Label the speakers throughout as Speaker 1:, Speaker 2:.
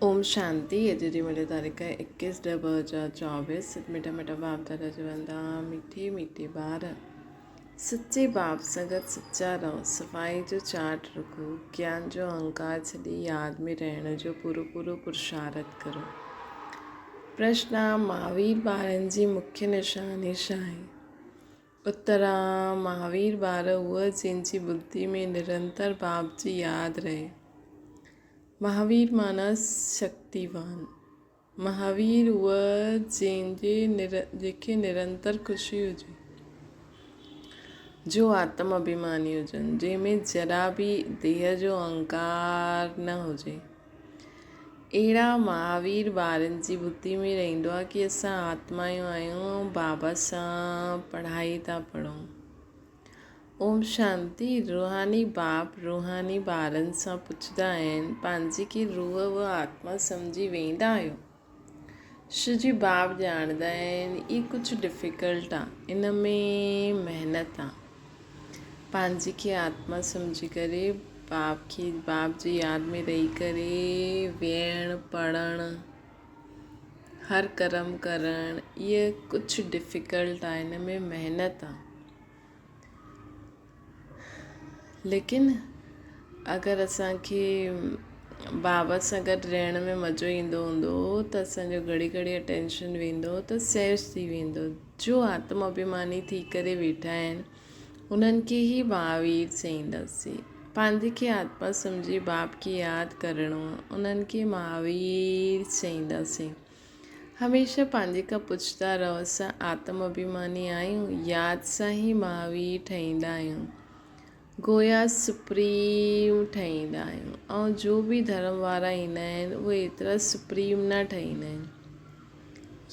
Speaker 1: ओम शांति। अॼु जी मुंहिंजी तारीख़ 21/10/2024। मिठा मिठा बाप दादा चवंदा मीठी मीठी ॿार सच्चे बाप संगत सच्चा रहो, सफ़ाई जो चाट रखो, ज्ञान जो अहंकार छॾी यादि में रहण जो पूरो पूरो पुरुषार्थ करो। प्रश्न आहे, महावीर ॿारनि जी मुख्य निशानी छा आहे? उत्तर आहे, महावीर ॿार उहा जंहिंजी बुद्धि में निरंतर बाप जी यादि रहे। महावीर माना शक्तिवान। महावीर उहा जंहिंखे निरंतर ख़ुशी हुजे, जो आत्म अभिमानी हुजनि, जंहिंमें जरा बि देह जो अहंकार न हुजे। अहिड़ा महावीर ॿारनि जी बुद्धि में रहंदो आहे कि असां आत्मायूं आहियूं ऐं बाबा सां पढ़ाई था पढ़ूं। ओम शांति। रूहानी बाप रूहानी ॿारनि सां पुछंदा आहिनि, पंहिंजी की रूह व आत्मा सम्झी वेंदा आहियो? शिवजी बाप ॼाणंदा आहिनि ई कुझु डिफ़िकल्ट आहे, इन में महिनत आहे। पंहिंजी खे आत्मा सम्झी करे बाप जी यादि में रही करे वेहणु पढ़णु हर कर्म करणु, इहे कुझु डिफ़िकल्ट आहे, इन में महिनत आहे। लेकिन अगरि असांखे बाबा सां गॾु रहण में मज़ो ईंदो हूंदो त असांजो घड़ी घड़ी अटेंशन वेंदो त सहज थी वेंदो। जो आत्म अभिमानी थी करे वेठा आहिनि उन्हनि खे ई महावीर चईंदासीं। पंहिंजे खे आत्मा सम्झी बाप खे यादि करिणो आहे, उन्हनि खे महावीर चईंदासीं। हमेशह पंहिंजे खां पुछंदा रहो, असां आत्म अभिमानी आहियूं, यादि सां ई महावीर ठहींदा आहियूं, गोया सुप्रीम ठहींदा आहियूं। ऐं जो बि धर्म वारा ईंदा आहिनि उहे एतिरा सुप्रीम न ठहींदा आहिनि।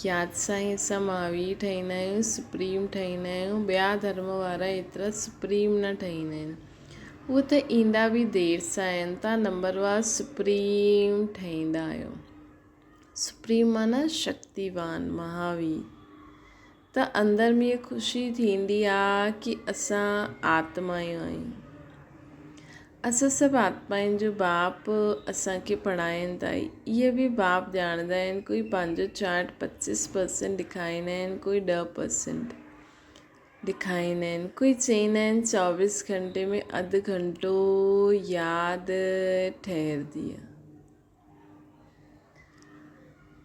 Speaker 1: यादि सां ई असां महावीर ठहींदा आहियूं, सुप्रीम ठहींदा आहियूं। ॿिया धर्म वारा एतिरा सुप्रीम न ठहींदा आहिनि, उहे त ईंदा बि देरि सां आहिनि। तव्हां नंबरवार सुप्रीम ठहींदा आहियो। सुप्रीम माना शक्तिवान, महावीर। त अंदरि में इहा ख़ुशी थींदी आहे कि असां आत्मायूं आहियूं। असां सभु आत्माउनि जो बाप असांखे पढ़ाइनि था। इहे बि बाप ॼाणंदा आहिनि। कोई पंहिंजो चार्ट 25% ॾेखारींदा आहिनि, कोई 10% ॾेखारींदा आहिनि, कोई चईंदा आहिनि 24 घंटे में अधु घंटो यादि ठहिरंदी आहे।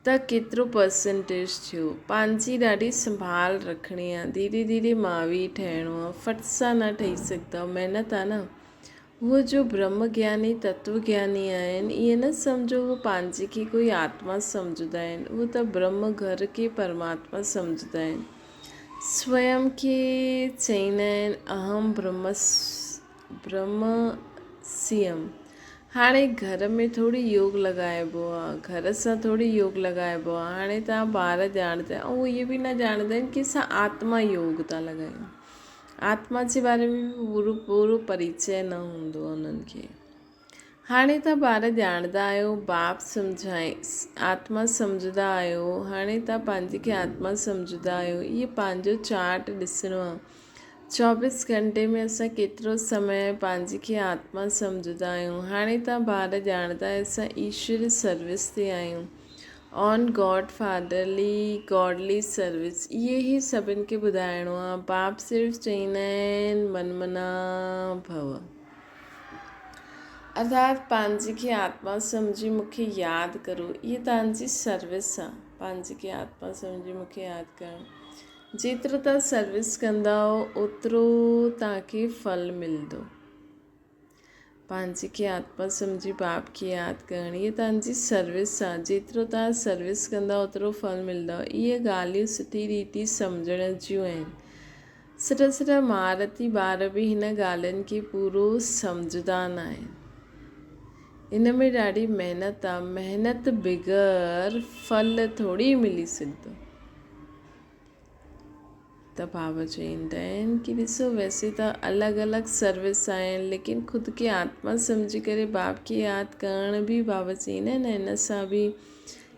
Speaker 1: त केतिरो परसेंटेज थियो? पंहिंजी ॾाढी संभाल रखणी आहे, धीरे धीरे महावीर ठहिणो आहे। फट सां न ठही सघंदा, महिनत आहे न। उहो जो ब्रह्म ज्ञानी तत्व ज्ञानी आहिनि, इहे न सम्झो उहो पंहिंजे खे कोई आत्मा सम्झंदा आहिनि, उहो त ब्रह्म घर खे परमात्मा सम्झंदा आहिनि। स्वयं खे चईंदा आहिनि अहम ब्रह्मस्यम। हाणे घर में थोरी योग लॻाइबो आहे, घर सां थोरी योग लॻाइबो आहे। हाणे तव्हां ॿार ॼाणंदा, ऐं इहे बि न ॼाणंदा आहिनि कि असां आत्मा योग था लॻायूं। आत्मा जे बारे में बि पूरो परिचय न हूंदो आहे उन्हनि खे। हाणे तव्हां ॿार ॼाणंदा आहियो, बाप सम्झाए, आत्मा सम्झंदा आहियो। हाणे तव्हां पंहिंजे खे आत्मा सम्झंदा आहियो। इहे पंहिंजो चार्ट ॾिसणो आहे। 24 घंटे में असां केतिरो समय पंहिंजे खे आत्मा सम्झंदा आहियूं। हाणे तव्हां ॿार ॼाणंदा आहियो असां ईश्वरी सर्विस ते आहियूं, on God fatherly godly service. इहे ई सभिनि खे ॿुधाइणो आहे। बाप सिर्फ़ु चईंदा आहिनि मनमना भव, अर्थात पंहिंजे खे आत्मा सम्झी मूंखे यादि करो। इहा तव्हांजी सर्विस आहे, पंहिंजे खे आत्मा सम्झी मूंखे यादि करणु। जेतिरो तव्हां सर्विस कंदव ओतिरो तव्हांखे फल मिलंदो। पंहिंजे खे आत्मा सम्झी बाप खे यादि करणी, इहा तव्हांजी सर्विस आहे। जेतिरो तव्हां सर्विस कंदा ओतिरो फल मिलंदव। इहे ॻाल्हियूं सुठी रीति सम्झण जूं आहिनि। सुठा महारथी ॿार बि हिन ॻाल्हियुनि खे पूरो सम्झंदा न आहिनि। इन में ॾाढी महिनत आहे। महिनत बग़ैर फल थोरी मिली सघंदो। त बाबा चईंदा आहिनि कि ॾिसो, वैसे त अलॻि अलॻि सर्विस आहिनि, लेकिन ख़ुदि खे आत्मा सम्झी करे बाप खे यादि करण बि बाबा चईंदा आहिनि हिन सां बि।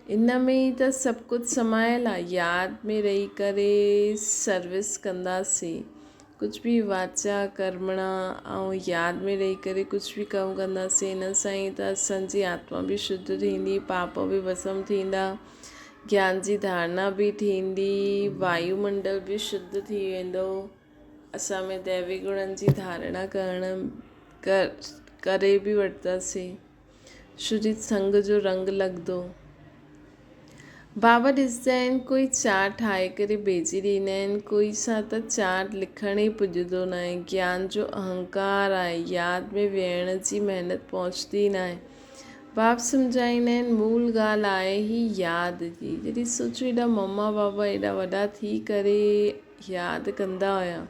Speaker 1: इन में ई त सभु कुझु समायल आहे। यादि में रही करे सर्विस कंदासीं, कुछ भी वाचा कर्मणा ऐं यादि में रही करे कुछ भी कमु कंदासीं हिन सां ई त असांजी आत्मा बि शुद्ध थींदी, पाप बि भस्म थींदा, ज्ञान जी धारणा बि थींदी, वायुमंडल बि शुद्ध थी वेंदो, असां में दैवी गुणनि जी धारणा करे बि वठंदासीं, शुद्ध संग जो रंग लॻंदो। बाबा ॾिसंदा आहिनि कोई चार्ट ठाहे करे भेजी ॾींदा आहिनि, कोई सां त चार्ट लिखण ई पुॼंदो न आहे, ज्ञान जो अहंकार आहे, यादि में वेहण जी महिनत पहुचंदी न आहे। बाप सम्झाईंदा आहिनि मूल ॻाल्हि आहे ही यादि जी। जॾहिं सोचो एॾा मम्मा बाबा एॾा वॾा थी करे यादि कंदा हुया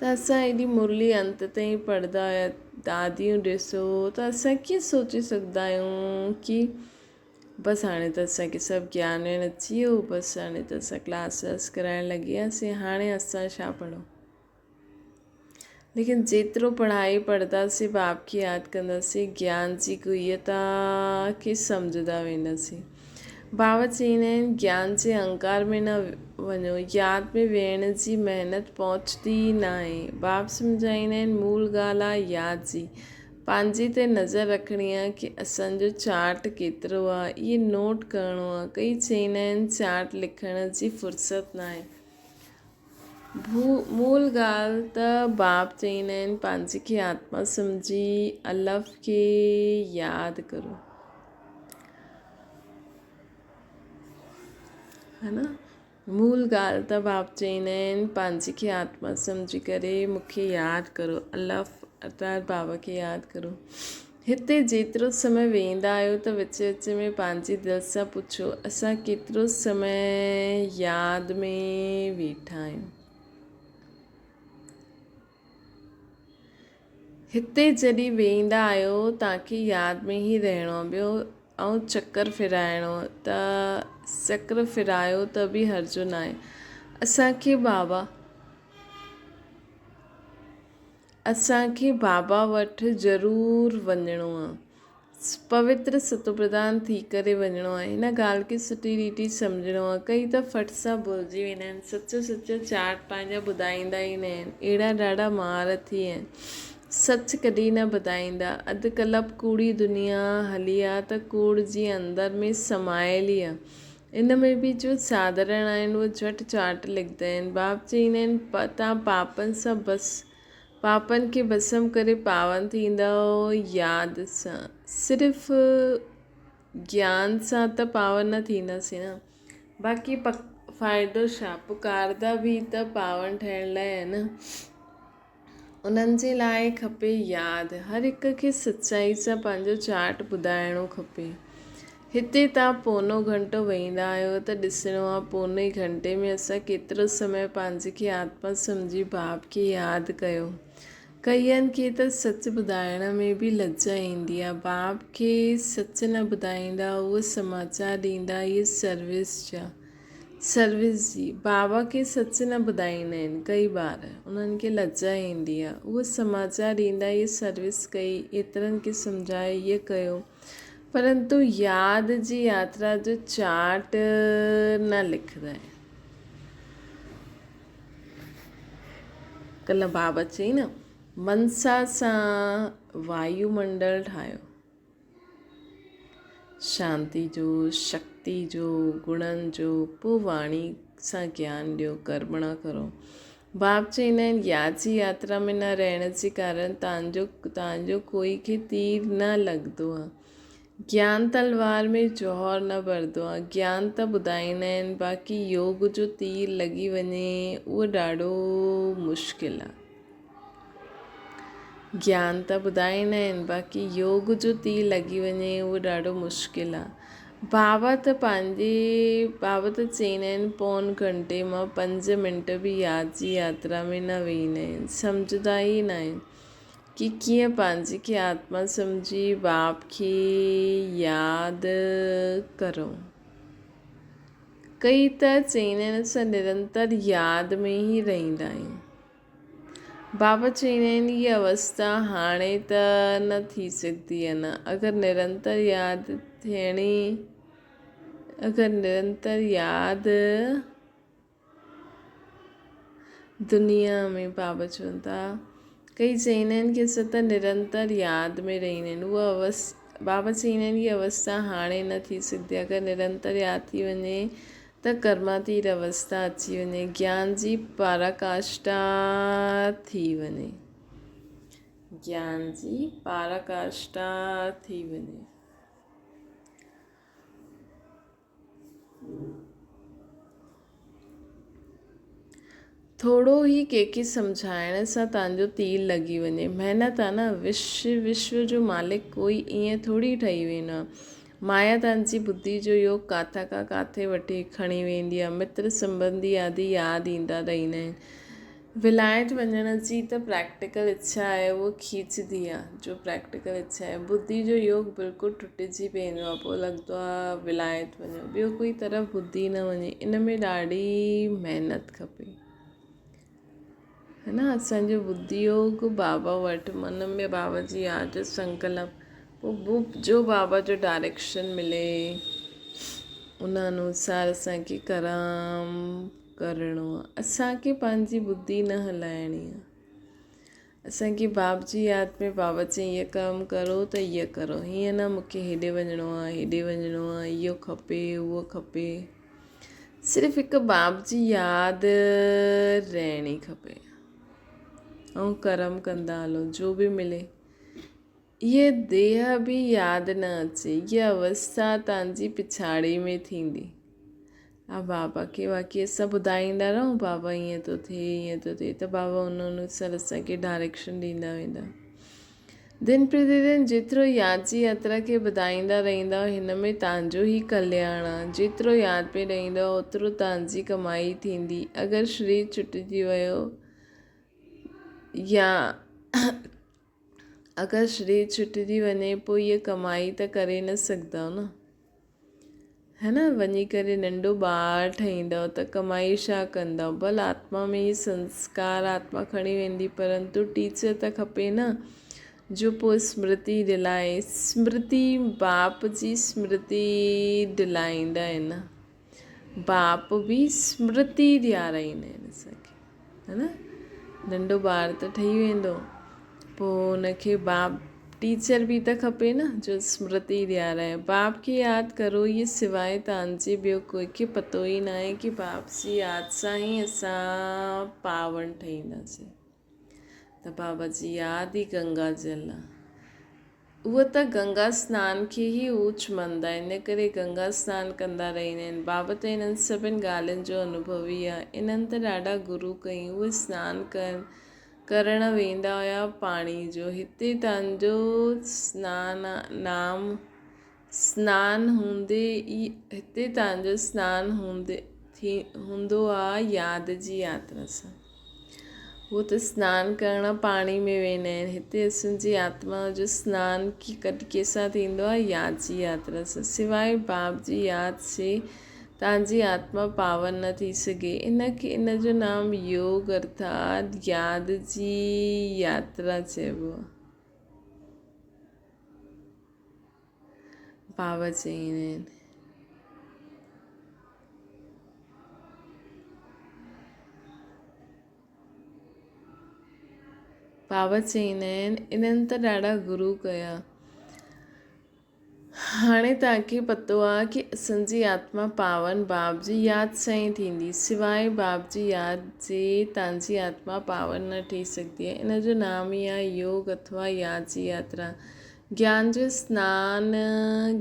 Speaker 1: त असां एॾी मुरली अंत ताईं पढ़ंदा हुया, दादियूं ॾिसो त असां कीअं सोचे सघंदा आहियूं की बसि हाणे त असांखे सभु ज्ञान व्यान अची वियो, बसि हाणे त असां क्लास कराइण लॻी वियासीं, हाणे असां छा पढ़ूं। लेकिन जेतिरो पढ़ाई पढ़ंदासीं, बाप खे यादि कंदासीं, ज्ञान जी गुह्यता खे सम्झंदा वेंदासीं। बाबा चईंदा आहिनि ज्ञान जे अहंकार में न वञो, यादि में वेहण जी महिनत पहुचंदी न आहे। बाप सम्झाईंदा आहिनि मूल ॻाल्हि आहे यादि जी। पंहिंजे ते नज़र रखणी आहे कि असांजो चार्ट केतिरो आहे, इहे नोट करिणो आहे। कई चईंदा आहिनि चार्ट लिखण जी फ़ुर्सत न आहे। मूल ॻाल्हि त बाप चईंदा आहिनि पंहिंजे खे आत्मा सम्झी अलफ़ खे यादि करो, है न। मूल ॻाल्हि त बाप चईंदा आहिनि पंहिंजे खे आत्मा सम्झी करे मूंखे यादि करो, अलफ़ अर्थात बाबा खे यादि करो। हिते जेतिरो समय वेंदा आहियो त विच विच में पंहिंजी दिलि सां पुछो असां केतिरो समय यादि में वेठा आहियूं। हिते जॾहिं वेंदा आहियो तव्हांखे यादि में ई रहणो आहे। ॿियो ऐं चकर फिराइणो त चक्र फिरायो त बि हर्जु न आहे। असांखे बाबा वटि ज़रूरु वञिणो आहे, पवित्र सतोप्रधान थी करे वञिणो आहे। हिन ॻाल्हि खे सुठी रीति सम्झणो आहे। कई त फट सां भुलिजी वेंदा आहिनि, सच चार्ट पंहिंजा ॿुधाईंदा ई न आहिनि। अहिड़ा ॾाढा महारथी आहिनि, सच कॾहिं न ॿुधाईंदा। अॼुकल्ह कूड़ी दुनिया हली आहे त कूड़ जी अंदर में समायल ई आहे। इन में बि जो साधारण आहिनि उहे झटि चार्ट लिखंदा आहिनि। बाप चईंदा आहिनि तव्हां पापनि खे भस्म करे पावन थींदव यादि सां। सिर्फ़ु ज्ञान सां त पावन न थींदासीं न, बाक़ी फ़ाइदो छा, पुकारदा बि त पावन ठहिण लाइ आहे न। उन्हनि जे लाइ खपे यादि। हर हिक खे सचाई सां पंहिंजो चार्ट ॿुधाइणो खपे। हिते तव्हां पौनो घंटो वेहींदा आहियो त ॾिसणो आहे पौने घंटे में असां केतिरो समय पंहिंजे खे आत्मा सम्झी बाप खे यादि कयो। कईअनि खे त सच ॿुधाइण में बि लज्जा ईंदी आहे। बाप खे सच न ॿुधाईंदा, उहे समाचार ॾींदा, इहे सर्विस जी। बाबा खे सच न ॿुधाईंदा आहिनि कई बार, उन्हनि खे लज्जा ईंदी आहे। उहे समाचार ॾींदा, इहे सर्विस कई, एतिरनि खे सम्झाए, इहे कयो, परंतु यादि जी यात्रा जो चार्ट न लिखंदा आहिनि। कल्ह बाबा चई न मनसा सां वायुमंडल ठाहियो, शांति जो, शक्ति जो, गुणनि जो, पोइ वाणी सां ज्ञान ॾियो, कर्मणा करो। बाप चईंदा आहिनि यादि जी यात्रा में न रहण जे कारण तव्हांजो कोई खे तीर न लॻंदो आहे। ज्ञान तलवार में जौहर न भरंदो आहे। ज्ञान त ॿुधाईंदा आहिनि, बाक़ी योग जो तीर लॻी वञे उहो ॾाढो मुश्किल आहे। ज्ञान त ॿुधाईंदा आहिनि, बाक़ी योग जो तीर लॻी वञे उहो ॾाढो मुश्किल आहे। बाबा त चईंदा आहिनि पौन घंटे मां 5 मिंट बि यादि जी यात्रा में न वेहींदा आहिनि, सम्झंदा ई न आहिनि कि कीअं पंहिंजे खे आत्मा सम्झी बाप खे यादि करो। कई त चईंदा आहिनि असां निरंतर यादि में ई रहंदा आहियूं। बाबा चईंदा आहिनि हीअ अवस्था हाणे त न थी सघंदी आहे न। अगरि निरंतर यादि दुनिया में बाबा चवनि था, कई चईंदा आहिनि की असां त निरंतर यादि में रहंदा आहिनि। उहा बाबा चईंदा आहिनि की अवस्था हाणे न थी सघंदी। अगरि निरंतर यादि थी वञे त कर्मातीत अवस्था अची वञे, ज्ञान जी पराकाष्ठा थी वञे, ज्ञान जी पराकाष्ठा थी वञे। थोरो ई कंहिंखे सम्झाइण सां तव्हांजो तीर लॻी वञे, महिनत आहे न। विश्व जो मालिक कोई ईअं थोरी ठही वेंदो आहे। माया तव्हांजी बुद्धि जो योग काथां खां काथे वठी खणी वेंदी आहे। मित्र संबंधी आदि यादि ईंदा रहंदा आहिनि। विलायत वञण जी त प्रैक्टिकल इच्छा आहे, उहो खींचदी आहे। जो प्रैक्टिकल इच्छा आहे, बुद्धि जो योग बिल्कुलु टुटिजी पवंदो आहे। पोइ लॻंदो आहे विलायत वञो, ॿियो कोई तरफ़ बुद्धि न वञे। इन में ॾाढी महिनत खपे, है ना। असांजो बुद्धि योग बाबा वटि, मन में बाबा जी यादि, संकल्प, पोइ जो बाबा जो डायरेक्शन मिले उन अनुसार असांखे कर्म करिणो आहे। असांखे पंहिंजी बुद्धि न हलाइणी आहे। असांखे बाप जी यादि में बाबा चई हीअ कमु करो त हीअ करो, हीअं न मूंखे हेॾे वञिणो आहे, हेॾे वञिणो आहे, इहो खपे उहो खपे। सिर्फ़ु हिकु बाप जी यादि रहणी खपे ऐं कर्म कंदा हलो, जो बि मिले। ये देह बि यादि न अचे, इहा अवस्था तव्हांजी पिछाड़ी में थींदी। बाबा खे बाक़ी असां ॿुधाईंदा रहूं बाबा ईअं थो थिए, ईअं थो थिए, त बाबा उन अनुसार असांखे डायरेक्शन ॾींदा वेंदा। दिन प्रतिदिन जेतिरो यादि जी यात्रा खे ॿुधाईंदा रहंदा, हिन में तव्हांजो ई कल्याण आहे। जेतिरो यादि में रहंदो ओतिरो तव्हांजी कमाई थींदी। अगरि शरीर छुटिजी वियो या अगरि शरीर छुटिजी वञे पोइ इहा कमाई त करे न सघंदव न, है न। वञी करे नंढो ॿार ठहींदव त कमाई छा कंदव? भले आत्मा में ई संस्कार आत्मा खणी वेंदी, परंतु टीचर त खपे न, जो पोइ स्मृति दिलाए। स्मृति बाप जी स्मृति दिलाईंदा आहिनि। बाप बि स्मृति ॾियाराईंदा आहिनि असांखे, है न। नंढो ॿार त ठही वेंदो, पोइ उनखे बाप टीचर बि त खपे न, जो स्मृति ॾियाराए। बाप खे यादि करो, इहे सवाइ तव्हांजे ॿियो कंहिंखे पतो ई न आहे की बाप जी यादि सां ई असां पावन ठहींदासीं। त बाबा जी यादि ई गंगा जल आहे। उहो त गंगा सनान खे ई ऊच मञंदा आहिनि, इन करे गंगा सनानु कंदा रहंदा आहिनि। बाबा त इन्हनि सभिनि ॻाल्हियुनि जो अनुभवी आहे। इन्हनि त ॾाढा गुरू कई, उहे सनानु करण वेंदा हुआ पाणी जो। हिते तव्हांजो सनानु हूंदे ई, हिते तव्हांजो सनानु हूंदो आहे यादि जी यात्रा सां। उहो त सनानु करणु पाणी में वेंदा आहिनि। हिते असांजी आत्मा जो सनानु कंहिंसां थींदो आहे? यादि जी यात्रा सां। सवाइ बाप जी यादि से तव्हांजी आत्मा पावन न थी सघे। इन जो नाम योग अर्थात यादि जी यात्रा चइबो आहे। बाबा चईंदा आहिनि इन्हनि त ॾाढा गुरू कया। हाणे तव्हांखे पतो आहे की असांजी आत्मा पावन बाप जी यादि सां ई थींदी। सवाइ बाप जी यादि जे तव्हांजी आत्मा पावन न थी सघंदी आहे। इन जो नाम ई आहे योग अथवा यादि जी यात्रा। ज्ञान जो सनानु,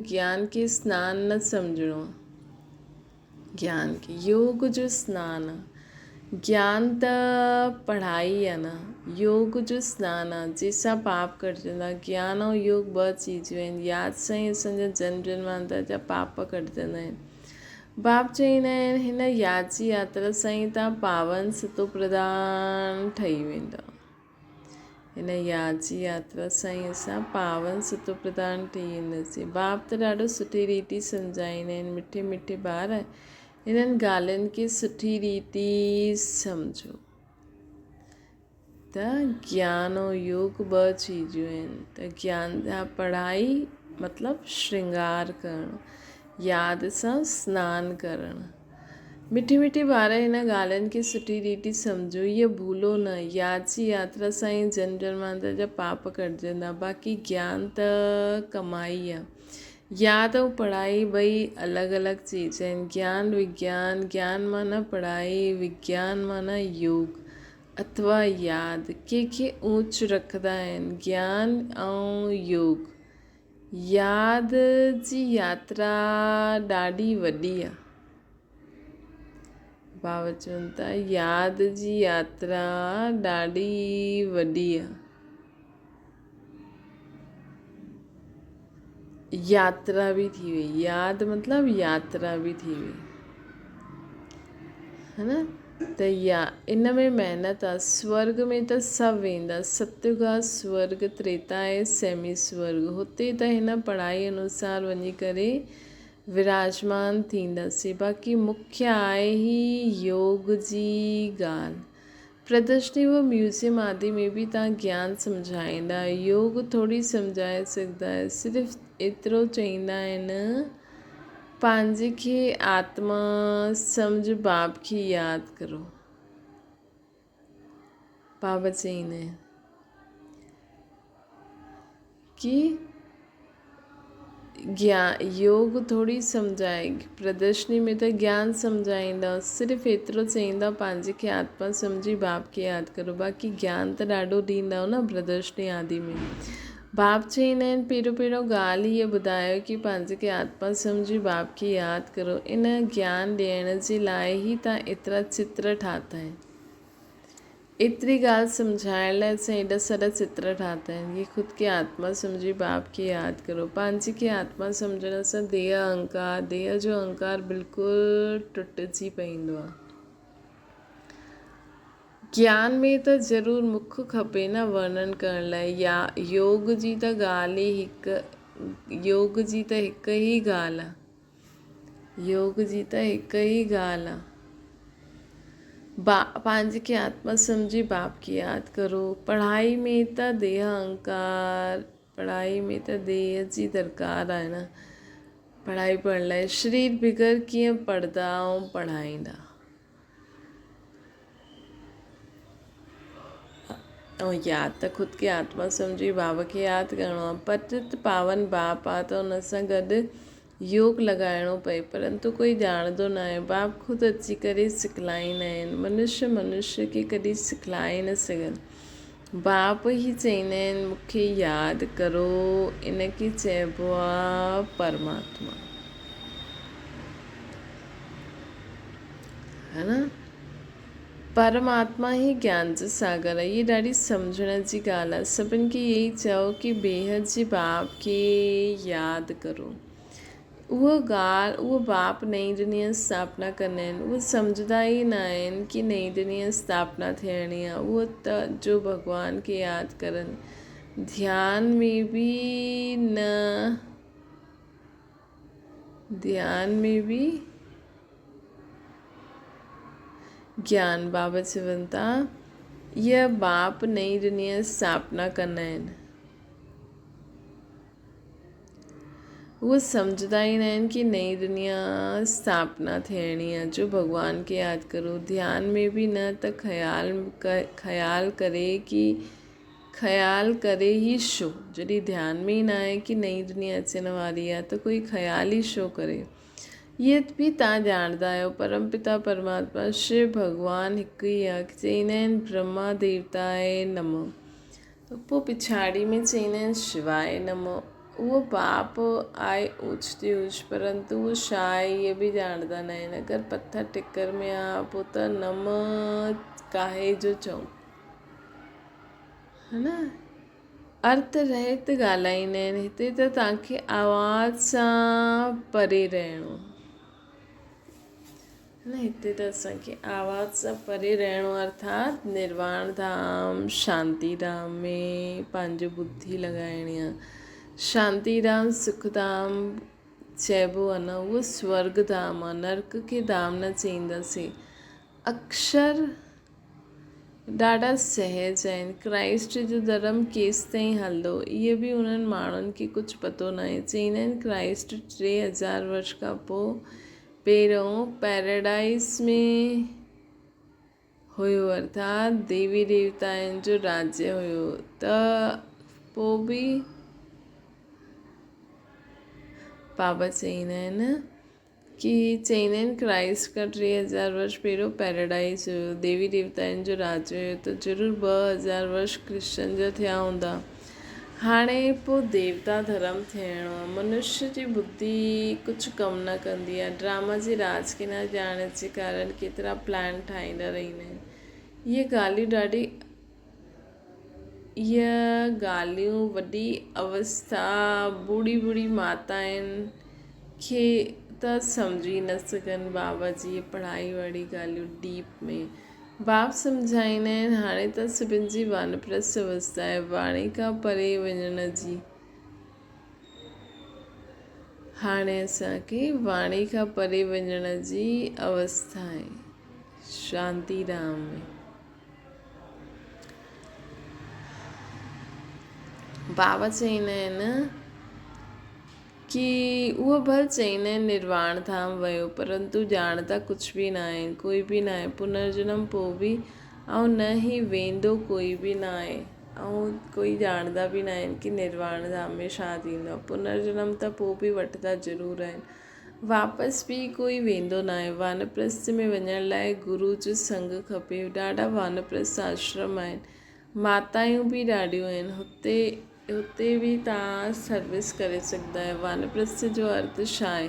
Speaker 1: ज्ञान खे सनानु न सम्झणो, ज्ञान खे योग जो सनानु आहे। ज्ञान त पढ़ाई आहे न, योग जो सनानु आहे जंहिंसां पाप कटजंदा। ज्ञान ऐं योग ॿ चीजूं आहिनि। यादि सां ई असांजा जन्म जन्मांतर जा पाप कटजंदा आहिनि। बाप चईंदा आहिनि हिन यादि जी यात्रा सां ई तव्हां पावन सतो प्रधान ठही वेंदव। हिन यादि जी यात्रा सां ई असां पावन सतो प्रधान ठही वेंदासीं। बाप त ॾाढो सुठी रीति सम्झाईंदा आहिनि। मिठे मिठे ॿार, इन्हनि ॻाल्हियुनि खे सुठी रीति सम्झो। त ज्ञान ऐं योग ॿ चीजूं आहिनि। त ज्ञान जा पढ़ाई मतिलबु श्रृंगार करणु, यादि सां सनानु करणु। मिठी मिठी ॿार हिन ॻाल्हियुनि खे सुठी रीति सम्झो, इहा भूलो न। यादि जी यात्रा सां ई जन्म जन्मांतर जा पाप कटजंदा। बाक़ी ज्ञान त कमाई आहे। यादि ऐं पढ़ाई ॿई अलॻि अलॻि चीज़ आहिनि। ज्ञान विज्ञान, ज्ञान माना पढ़ाई, विज्ञान माना योग अथवा यादि कंहिंखे ऊच रखंदा आहिनि। ज्ञान ऐं योग, यादि जी यात्रा ॾाढी वॾी आहे। बाबा चवनि था यादि जी यात्रा ॾाढी वॾी आहे। यात्रा बि थी वई, यादि मतिलबु यात्रा बि थी वई, है न। त इन में महिनत आहे। स्वर्ग में त सभु वेंदा, सतयुग आहे स्वर्ग, त्रेता आहे सेमी स्वर्ग। हुते त हिन पढ़ाई अनुसार वञी करे विराजमान थींदासीं। बाक़ी मुख्य आहे ई योग जी ॻाल्हि। प्रदर्शनी व म्यूज़ियम आदि में बि तव्हां ज्ञान सम्झाईंदा, योग थोरी सम्झाए सघंदा आहियो। सिर्फ़ु एतिरो चईंदा आहिनि, पंहिंजे खे आत्मा सम्झ, बाप खे यादि करो। बाबा चईंदा आहिनि कि योग थोरी सम्झाए, प्रदर्शनी में त ज्ञान सम्झाईंदा, सिर्फ़ु एतिरो चईंदा पंहिंजे खे आत्मा सम्झी बाप खे यादि करो। बाक़ी ज्ञान त ॾाढो ॾींदा न प्रदर्शनी आदि में। बाप चईंदा आहिनि पहिरियों ॻाल्हि हीअ ॿुधायो कि पंहिंजे खे आत्मा सम्झी बाप खे यादि करो। इन ज्ञान ॾियण जे लाइ ई तव्हां एतिरा चित्र ठाता आहिनि। एतिरी ॻाल्हि सम्झाइण लाइ असां एॾा सारा चित्र ठाता आहिनि कि ख़ुदि खे आत्मा सम्झी बाप खे यादि करो। पंहिंजे खे आत्मा सम्झण सां देह जो अहंकार बिल्कुलु टुटिजी पवंदो आहे। ज्ञान में त ज़रूरु मुख खपे न वर्णन करण लाइ। या योग जी त ॻाल्हि ई योग जी त हिकु ई ॻाल्हि आहे। योग जी त हिकु ई ॻाल्हि आहे। पंहिंजे खे आत्मा सम्झी बाप खे यादि करो। पढ़ाई में त देह अहंकार, पढ़ाई में त देह जी दरकार आहे न। पढ़ाई पढ़ण लाइ शरीर बिगर कीअं पढ़ंदा ऐं पढ़ाईंदा। ऐं यादि त ख़ुदि खे आत्मा सम्झी बाबा खे यादि करिणो आहे। पतित पावन बाप आहे त हुन सां गॾु योग लॻाइणो पए, परंतु कोई ॼाणंदो न आहे। बाप ख़ुदि अची करे सिखलाईंदा आहिनि। मनुष्य खे कॾहिं सिखलाए न सघनि। बाप ई चईंदा आहिनि मूंखे यादि करो। इनखे चइबो आहे परमात्मा, है न। परमात्मा ई ज्ञान जो सागर आहे। इहा ॾाढी सम्झण जी ॻाल्हि आहे। सभिनि खे इहे ई चयो कि बेहद जे बाप खे यादि करो। उहो बाप नई दुनिया स्थापना कंदा आहिनि। उहे सम्झंदा ई न आहिनि कि नई दुनिया स्थापना थियणी आहे। उहो त जो भॻवान खे यादि करनि, ध्यान में बि ज्ञान। बाबा चवनि था इहा बाप नई दुनिया स्थापना कंदा आहिनि। उहे सम्झंदा ई न आहिनि कि नई दुनिया स्थापना थियणी आहे। जो भॻवान खे यादि करो। ध्यान में बि न त ख़्याल करे ई छो। जॾहिं ध्यान में ई न आहे कि नई दुनिया अचण वारी आहे त कोई ख़्याल ई छो करे। इहे बि तव्हां ॼाणंदा आहियो। परमपिता परमात्मा शिव भॻवानु हिकु ई आहे। चईंदा आहिनि ब्रह्मा देवताए नमः। पोइ पिछाड़ी में चईंदा आहिनि शिवाय नमः। उहो बाप आहे ऊच ते ऊच, परंतु उहो छा आहे इहे बि ॼाणंदा न आहिनि। अगरि पथर टिकर में आहे पोइ त नमः काहे जो चऊं, है न। अर्थ रहित ॻाल्हाईंदा आहिनि। हिते त तव्हांखे आवाज़ सां परे रहिणो, हिते त असांखे आवाज़ सां परे रहिणो, अर्थात निर्वाण धाम शांती धाम में पंहिंजी बुद्धि लॻाइणी आहे। शांती धाम सुखधाम चइबो आहे न, उहो स्वर्ग धाम आहे। नर्क खे धाम न चईंदासीं। अक्षर ॾाढा सहज आहिनि। क्राइस्ट जो धर्म केसि ताईं हलंदो, इहे बि उन्हनि माण्हुनि खे कुझु पतो न आहे। चईंदा आहिनि क्राइस्ट 3000 वर्ष खां पोइ पहिरियों पैराडाइज़ में हुयो, अर्थात देवी देवताउनि जो राज्य हुयो, त पोइ बि बाबा चईंदा आहिनि कि चईंदा आहिनि क्राइस्ट खां 3000 वर्ष पहिरियों पैराडाइज़ हुयो, देवी देवताउनि जो राज्य हुयो, त ज़रूरु 2000 वर्ष क्रिश्चन जा थिया हूंदा। हाणे पोइ देवता धर्म थियणो आहे, मनुष्य जी बुद्धि कुझु कमु न कंदी आहे, ड्रामा जी राज के न ॼाण जे कारण केतिरा प्लान ठाहींदा रहंदा आहिनि। इहे ॻाल्हियूं वॾी अवस्था बूढ़ी माताउनि खे त सम्झी न सघनि बाबा जी पढ़ाई वारी ॻाल्हियूं डीप में। बाप सम्झाईंदा आहिनि हाणे त सभिनि जी वानप्रस्थ अवस्था आहे, वाणी खां परे वञण जी। हाणे असांखे वाणी खां परे वञण जी अवस्था आहे शांतीधाम में। बाबा चईंदा आहिनि कि उहो भले चईंदा आहिनि निर्वाण धाम वियो, परंतु ॼाणंदा कुझु बि न आहिनि, कोई बि न आहे पुनर्जन्म पोइ बि, ऐं न ई वेंदो कोई बि न आहे, ऐं कोई ॼाणंदा बि न आहिनि कि निर्वाण धाम में छा थींदो आहे। पुनर्जन्म त पोइ बि वठंदा ज़रूरु आहिनि, वापसि बि कोई वेंदो न आहे। वानप्रस्थ में वञण लाइ गुरू जो संग खपे, ॾाढा वानप्रस्थ आश्रम आहिनि, मातायूं बि ॾाढियूं आहिनि, हुते बि तव्हां सर्विस करे सघंदा आहियो। वानप्रस्थ जो अर्थ छा आहे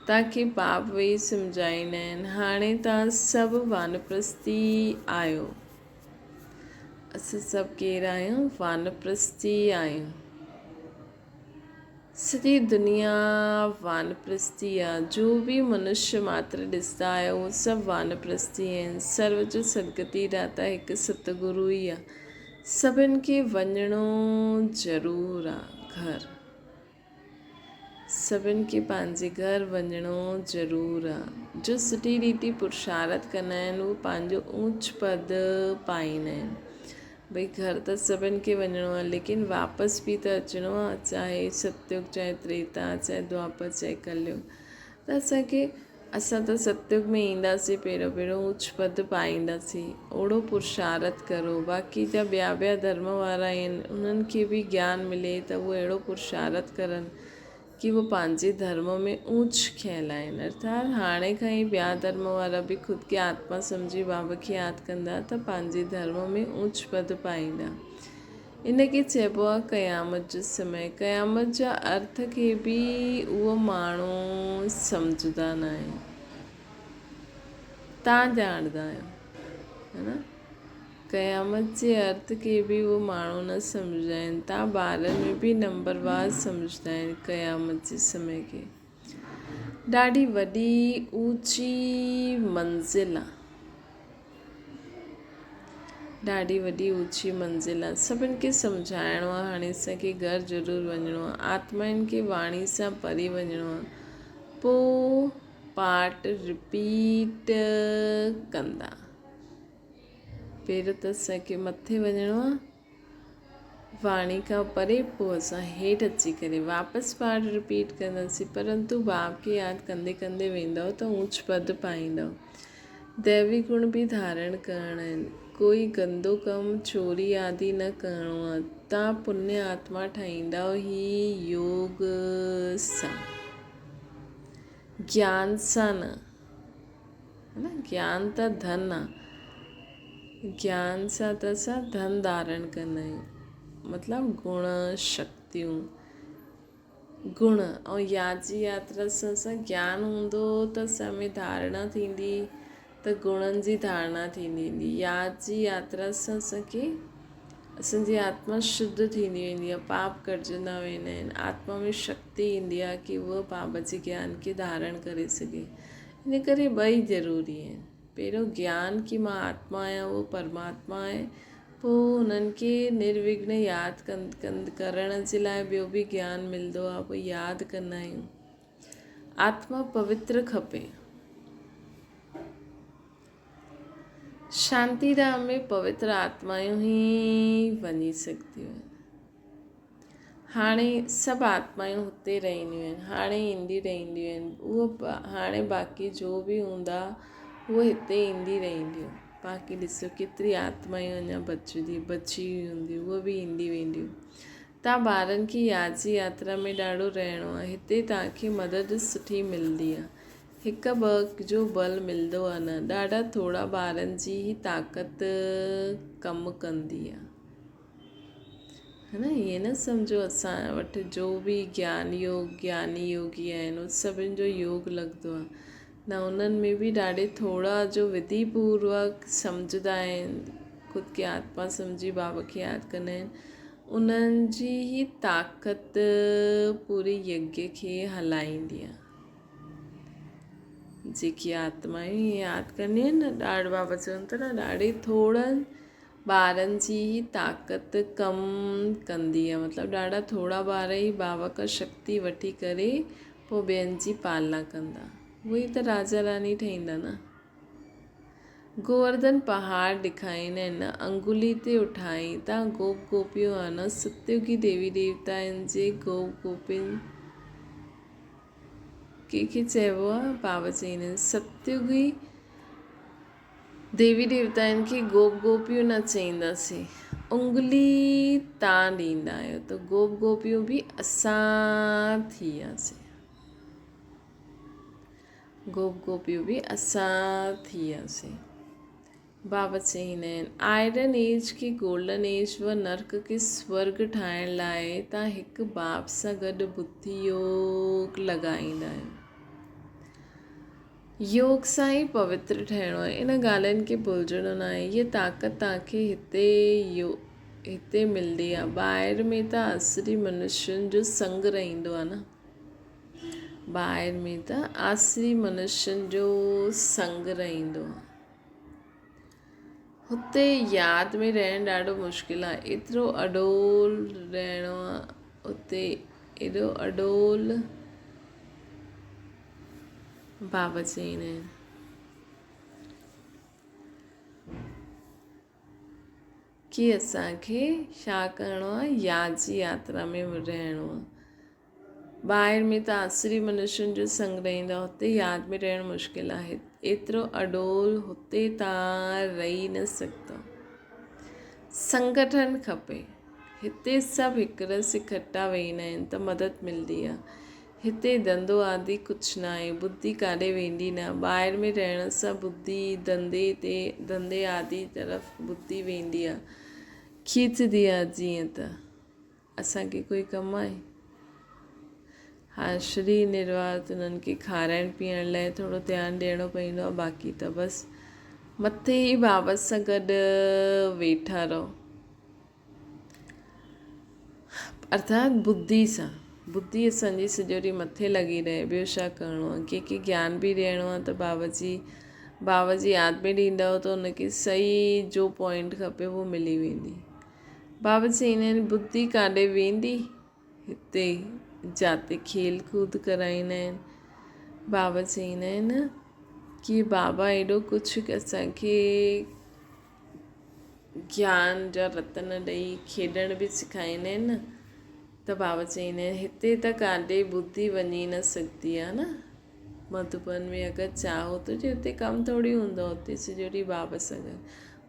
Speaker 1: तव्हांखे बाप वेई सम्झाईंदा आहिनि। हाणे तव्हां सभु वानप्रस्थी आहियो, असां सभु केरु आहियूं, वानप्रस्थी आहियूं, सॼी दुनिया वानप्रस्थी आहे। जो बि मनुष्य मात्र ॾिसंदा आहियो उहे सभु वानप्रस्थी आहिनि। सर्व जो सदगति दाता हिकु सतगुरु ई आहे, सभिनि खे वञिणो ज़रूरु आहे, घर सभिनि खे पंहिंजे घर वञिणो ज़रूरु आहे। जो सुठी रीति पुरुषार्थ कंदा आहिनि उहे पंहिंजो ऊच पद पाईंदा आहिनि। भई घर त सभिनि खे वञिणो आहे, लेकिन वापसि बि त अचिणो आहे, चाहे सतयुग चाहे त्रेता चाहे द्वापर चाहे कलयुग। त असां त सतयुग में ईंदासीं, पहिरियों ऊच पद पाईंदासीं, ओड़ो पुरुषार्थ करो। बाक़ी जा ॿिया धर्म वारा आहिनि, उन्हनि खे बि ज्ञान मिले त उहे अहिड़ो पुरुषार्थ करनि कि वो पंहिंजे धर्म में ऊच थियल आहिनि। अर्थात हाणे खां ई ॿिया धर्म वारा बि ख़ुदि खे आत्मा सम्झी बाबा खे यादि कंदा त पंहिंजे धर्म में ऊच पद पाईंदा। इनखे चइबो आहे क़यामत जो समय। क़यामत जा अर्थ खे बि उहो माण्हू सम्झंदा न आहिनि, तव्हां ॼाणंदा आहियो, है न। क़यामत जे अर्थ खे बि उहो माण्हू न सम्झंदा आहिनि। तव्हां ॿारनि में बि नंबरवार सम्झंदा आहिनि क़यामत जे समय खे। ॾाढी वॾी ऊची मंज़िल आहे, ॾाढी वॾी ऊची मंज़िल आहे, सभिनि खे सम्झाइणो आहे। हाणे असांखे घर ज़रूरु वञिणो आहे, आत्माउनि खे वाणी सां परे वञिणो आहे। पोइ पाठ रिपीट कंदा। पहिरियों त असांखे मथे वञिणो आहे वाणी खां परे, पोइ असां हेठि अची करे वापसि पाठ रिपीट कंदासीं। परंतु बाप खे यादि कंदे कंदे वेंदव त ऊच पद पाईंदव। दैवी गुण बि धारण करणा आहिनि, कोई गंदो कमु चोरी आदि न करिणो आहे। तव्हां पुण्य आत्मा ठहींदव ही योग सां, ज्ञान सां न, है न। ज्ञान त धन आहे, ज्ञान सां त असां धन धारण कंदा आहियूं, मतिलबु गुण शक्तियूं, गुण। ऐं यादि जी यात्रा सां असां ज्ञान हूंदो त असां में धारणा थींदी, त गुणनि जी धारणा थींदी वेंदी। यादि जी यात्रा सां असांजी आत्मा शुद्ध थींदी वेंदी आहे, पाप कटजंदा वेंदा आहिनि, आत्मा में शक्ति ईंदी आहे कि उहा बाबा जी ज्ञान खे धारण करे सघे। इन करे ॿई ज़रूरी आहिनि। पहिरियों ज्ञान कि मां आत्मा आहियां, उहो परमात्मा आहे, पोइ उन्हनि खे निर्विघ्न यादि करण जे लाइ ॿियो बि ज्ञान मिलंदो आहे, पोइ यादि कंदा आहियूं। आत्मा पवित्र खपे। शांतीधाम में पवित्र आत्मायूं ई वञी सघंदियूं आहिनि। हाणे सभु आत्मायूं हुते रहंदियूं आहिनि, हाणे ईंदी रहंदियूं आहिनि। उहो हाणे बाक़ी जो बि हूंदा उहो हिते ईंदी रहंदियूं। बाक़ी ॾिसो केतिरी आत्मायूं अञा बची हूंदियूं, उहे बि ईंदी वेंदियूं। तव्हां ॿारनि खे यादि यात्रा में ॾाढो रहिणो आहे। हिते तव्हांखे मदद सुठी मिलंदी आहे, हिकु ॿ जो बल मिलंदो आहे न। ॾाढा थोरा ॿारनि जी ई ताक़त कमु कंदी आहे, है न। ईअं न सम्झो असां वटि जो बि ज्ञानी योगी आहिनि उहे सभिनि जो योग लॻंदो आहे न। उन्हनि में बि ॾाढे थोरा जो विधि पूर्वक सम्झंदा आहिनि, ख़ुदि खे आत्मा सम्झी बाबा खे यादि कंदा आहिनि। उन्हनि जी ई ताक़त पूरे यज्ञ खे हलाईंदी आहे। जेकी आत्मायूं यादि कंदियूं आहिनि न, ॾाढो बाबा चवनि था न, ॾाढे थोरनि ॿारनि जी ही ताक़त कमु कंदी आहे। मतिलबु ॾाढा थोरा ॿार ई बाबा खां शक्ति वठी करे पोइ ॿियनि जी पालना कंदा। उहे ई त राजा रानी ठहींदा न। गोवर्धन पहाड़ ॾेखारींदा आहिनि न, अंगुली ते उठाई तव्हां गोप गोपियूं आहे न। सतयुगी देवी देवता आहिनि जे गोप गोपियुनि कंहिंखे चइबो आहे, बाबा चईंदा आहिनि सतयुगी देवी देवता आहिनि खे गोप गोपियूं न चईंदासीं। उंगली तव्हां ॾींदा आहियो त गोप गोपियूं बि असां थी वियासीं, गोप गोपियूं बि असां थी वियासीं। बाबा चईंदा आहिनि आयरन एज खे गोल्डन एज व नर्क खे स्वर्ग ठाहिण लाइ तव्हां हिकु बाप सां गॾु बुद्धि योग लॻाईंदा आहियो। योग सां ई पवित्र ठहिणो आहे, इन ॻाल्हियुनि खे भुलिजणो न आहे। हीअ ताक़त तव्हांखे हिते मिलंदी आहे। ॿाहिरि में त असली मनुष्यनि जो संग रहंदो आहे न। ॿाहिरि में त असली मनुष्यनि जो संग रहंदो आहे। हुते यादि में रहणु ॾाढो मुश्किल आहे। एतिरो अडोल रहणो आहे उते, एॾो अडोल। बाबा चईंदा आहिनि कि असांखे छा करिणो आहे, यादि जी यात्रा में रहणो आहे। ॿाहिरि में त असली मनुष्यनि जो संग रहंदा, हुते यादि में रहणु मुश्किल आहे। एतिरो अडोल हुते तव्हां रही न सघंदा। संगठन खपे। हिते सभु हिकु रस इकट्ठा वेहींदा आहिनि त मदद मिलंदी आहे। हिते धंधो आदि कुझु न आहे, बुद्धि काॾे वेंदी न। ॿाहिरि में रहण सां बुद्धि धंधे आदि तरफ़ बुद्धि वेंदी आहे, खीचंदी आहे। जीअं त असांखे कोई कमु आहे, हा शरीर निर्वाह त उन्हनि खे खाराइण पीअण लाइ थोरो ध्यानु ॾियणो पवंदो आहे। बाक़ी त बसि मथे ई बाबा सां गॾु वेठा रहो, अर्थात बुद्धि सां। बुद्धि असांजी सॼो ॾींहुं मथे लॻी रहे, ॿियो छा करिणो आहे। कंहिंखे ज्ञान बि ॾियणो आहे त बाबा जी यादि में ॾींदव त उनखे सही जो पॉइंट खपे उहो मिली वेंदी। बाबा चईंदा आहिनि बुद्धि काॾे वेंदी, हिते जाते खेल कूद कराईंदा आहिनि। बाबा चईंदा आहिनि कि बाबा एॾो कुझु असांखे ज्ञान जा रतन ॾेई खेॾण बि सेखारींदा आहिनि न। त बाबा चईंदा आहिनि हिते त काॾे बुद्धि वञी न सघंदी आहे न। मधुबन में अगरि चाहो त हुते कमु थोरी हूंदो, हुते सॼो ॾींहुं बाबा सां गॾु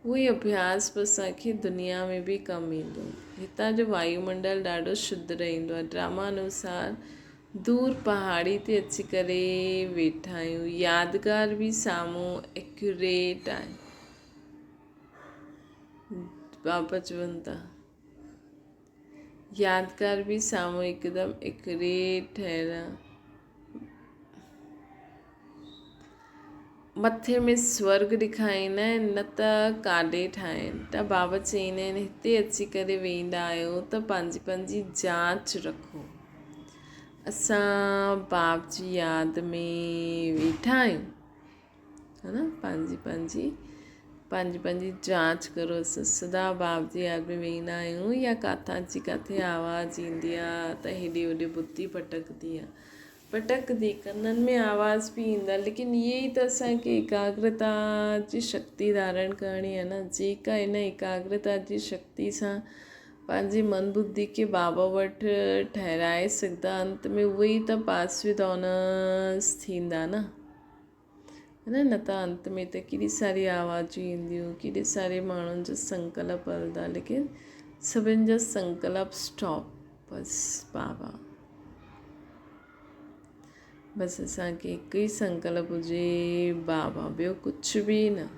Speaker 1: उहो ई अभ्यास बि असांखे दुनिया में बि कमु ईंदो। हितां जो वायुमंडल ॾाढो शुद्ध रहंदो आहे। ड्रामा अनुसार दूर पहाड़ी ते अची करे वेठा आहियूं, यादगार बि साम्हूं एक्यूरेट आहे। बाबा चवनि था यादगार बि साम्हूं हिकदमि एक्यूरेट ठहियल आहे। मथे में स्वर्ग ॾेखारींदा आहिनि न त काॾे ठाहिनि। त बाबा चईंदा आहिनि हिते अची करे वेंदा आहियो त पंहिंजी जांच रखो। असां बाप जी यादि में वेठा आहियूं, है न। पंहिंजी जांच करो। असां सदा बाप जी यादि में वेंदा आहियूं या किथां जी किथे आवाज़ु ईंदी आहे त हेॾे होॾे बुद्धि भटकदी, कननि में आवाज़ बि ईंदा। लेकिन इहे ई त असांखे एकाग्रता जी शक्ति धारण करणी आहे न। जेका इन एकाग्रता जी शक्ति सां पंहिंजी मन बुद्धि खे बाबा वटि ठहिराए सघंदा, अंत में उहे ई त पास विद ऑनर्स थींदा न, न त अंत में त केॾी सारी आवाज़ूं ईंदियूं, केॾे सारे माण्हुनि जा संकल्प हलंदा, लेकिन सभिनि जा संकल्प स्टॉप। बसि बाबा, बसि असांखे हिकु ई संकल्प हुजे, बाबा, ॿियो कुझु बि न,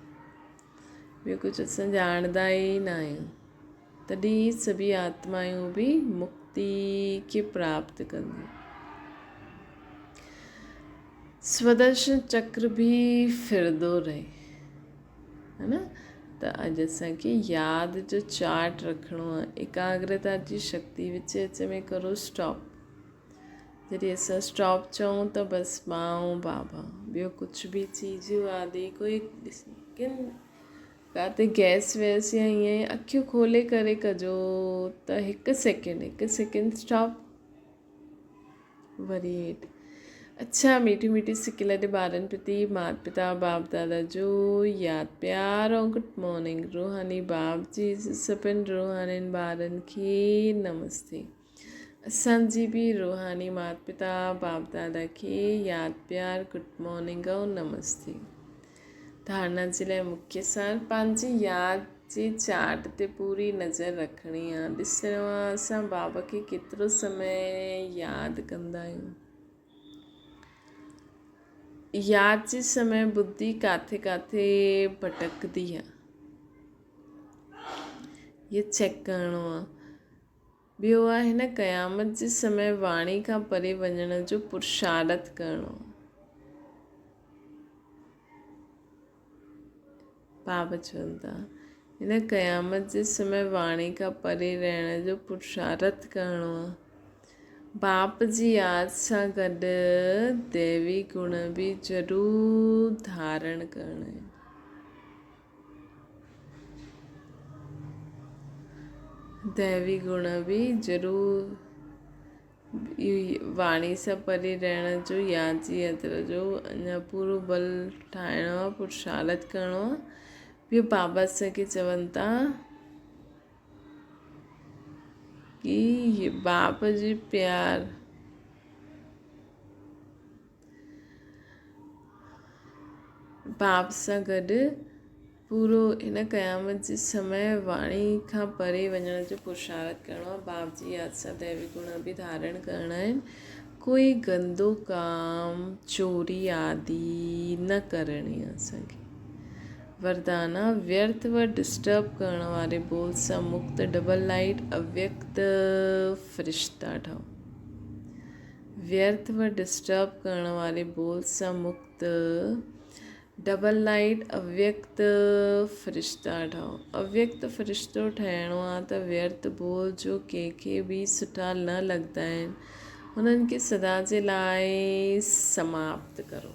Speaker 1: ॿियो कुझु असां ॼाणंदा ई न आहियूं। तॾहिं सभी आत्मायूं बि मुक्ति खे प्राप्त कंदियूं। स्वदर्शन चक्र बि फिरंदो रहे, है न। त अॼु असांखे यादि जो चार्ट रखिणो आहे। एकाग्रता जी शक्ति विच विच में करो स्टॉप। जॾहिं असां स्टॉप चऊं त बसि मां ऐं बाबा, ॿियो कुझु बि चीज़ूं आदि कोई किन किथे गैस वैस या ईअं अखियूं खोले करे कजो त हिकु सेकेंड स्टॉप, वरी हेठि। अच्छा, मीठी मीठी सिकी लॾे ॿारनि प्रति माता पिता बाप दादा जो यादि प्यार ऐं गुड मॉर्निंग। रूहानी बाप जी सभिनि रूहानियुनि ॿारनि खे नमस्ते। असांजी बि रूहानी माता पिता बाप दादा खे यादि प्यार गुड मॉर्निंग ऐं नमस्ते। धारणा जे लाइ मुख्य सार, पंहिंजी यादि जे चार्ट ते पूरी नज़र रखणी आहे। ॾिसणो आहे असां बाबा खे केतिरो समय यादि कंदा आहियूं। यादि जे समय बुद्धि काथे काथे भटकदी आहे, ये चेक करिणो आहे। ॿियो आहे हिन क़यामत जे समय वाणी खां परे वञण जो पुरुषार्थ करिणो आहे। बाबा चवनि था हिन क़यामत जे समय वाणी खां परे रहण जो पुरुषार्थ करिणो आहे। बाप जी यादि सां गॾु दैवी गुण बि ज़रूरु धारण करणा आहिनि। दैवी गुण बि ज़रूरु, वाणी सां परे रहण जो, यादि जी यात्रा जो अञा पूरो बल ठाहिणो आहे, पुरुषार्थ करिणो आहे। ॿियो बाबा असांखे चवनि था कि बाप जी प्यार, बाप सां गॾु पूरो हिन क़यामत जे समय वाणी खां परे वञण जो पुरुषार्थ करिणो आहे। बाप जी यादि सां दैवी गुण बि धारण करणा आहिनि। कोई गंदो काम, चोरी आदि न करणी आहे असांखे। वरदान, व्यर्थ व डिस्टर्ब करण वारे बोल सां मुक्त डबल लाइट अव्यक्त फरिश्ता ठहो। व्यर्थ व डिस्टर्ब करण वारे बोल सां मुक्त डबल लाइट अव्यक्त फरिश्ता ठहो। अव्यक्त फरिश्तो ठहिणो आहे त व्यर्थ बोल जो कंहिंखे बि सुठा न लॻंदा आहिनि, उन्हनि खे सदा जे लाइ समाप्त करो।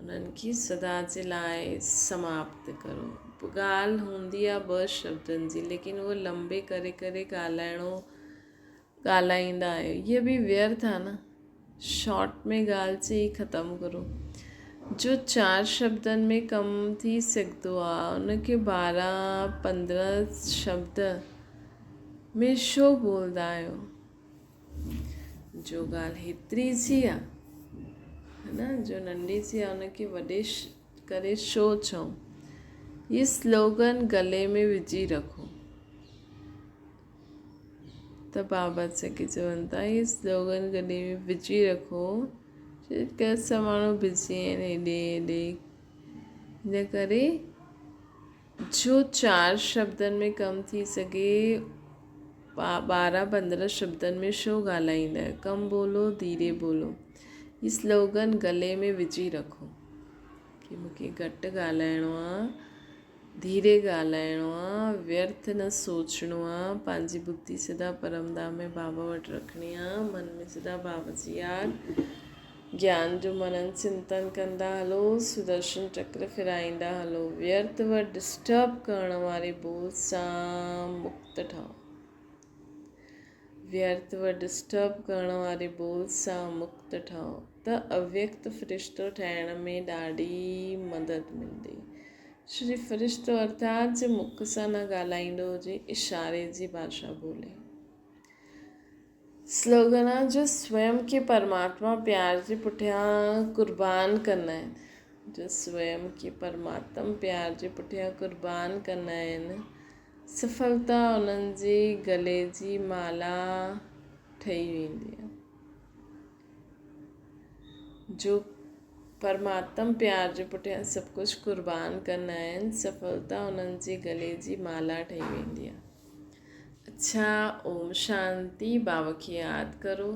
Speaker 1: उन्हनि खे सदा जे लाइ समाप्त करो। ॻाल्हि हूंदी आहे ॿ शब्दनि जी, लेकिन उहो लंबे करे करे ॻाल्हाईंदा आहियो, इहा बि व्यर्थ आहे न। शॉर्ट में ॻाल्हि चई ख़तमु करो। जो 4 शब्दनि में कमु थी सघंदो आहे उनखे 12-15 शब्द में छो बोलंदा आहियो। जो ॻाल्हि हेतिरी सी आहे, है न, जो नंढी सी आहे उनखे वॾे करे छो चऊं। ये स्लोगन गले में विझी रखो। त बाबा असांखे चवनि था ये स्लोगन गले में विझी रखो। कैसा माण्हू बिज़ी आहिनि हेॾे हिन करे जो 4 शब्दनि में कमु थी सघे 12-15 शब्दनि में छो ॻाल्हाईंदा आहियो। कम बोलो, धीरे बोलो। ये स्लोगन गले में विझी रखो कि मूंखे घटि ॻाल्हाइणो आहे, धीरे ॻाल्हाइणो आहे, व्यर्थ न सोचणो आहे। पंहिंजी बुद्धि सदा परमधाम में बाबा वटि रखणी आहे। मन में सदा बाबा जी यादि, ज्ञान जो मनन चिंतन कंदा हलो, सुदर्शन चक्र फिराईंदा हलो। व्यर्थ व डिस्टर्ब करण वारे बोल सां मुक्त ठहो। व्यर्थ व डिस्टर्ब करण वारे बोल सां मुक्त ठहो त अव्यक्त फ़रिश्तो ठहिण में ॾाढी मदद मिलंदी। श्री फ़रिश्तो अर्थात जे मुख सां न ॻाल्हाईंदो हुजे, इशारे जी भाषा ॿोले। स्लोगन आहे जो स्वयं खे परमात्मा प्यार जे पुठियां कुर्बान कंदा आहिनि, जो स्वयं खे परमात्मा प्यार जे पुठियां कुर्बान कंदा आहिनि, सफलता उन्हनि जे गले जी माला ठही वेंदी आहे। जो परमात्मा प्यार जे पुठियां सभु कुझु कुर्बान कंदा आहिनि, सफलता उन्हनि जे गले जी माला ठही वेंदी आहे। अच्छा, ओम शांति। बाबा खे यादि करो।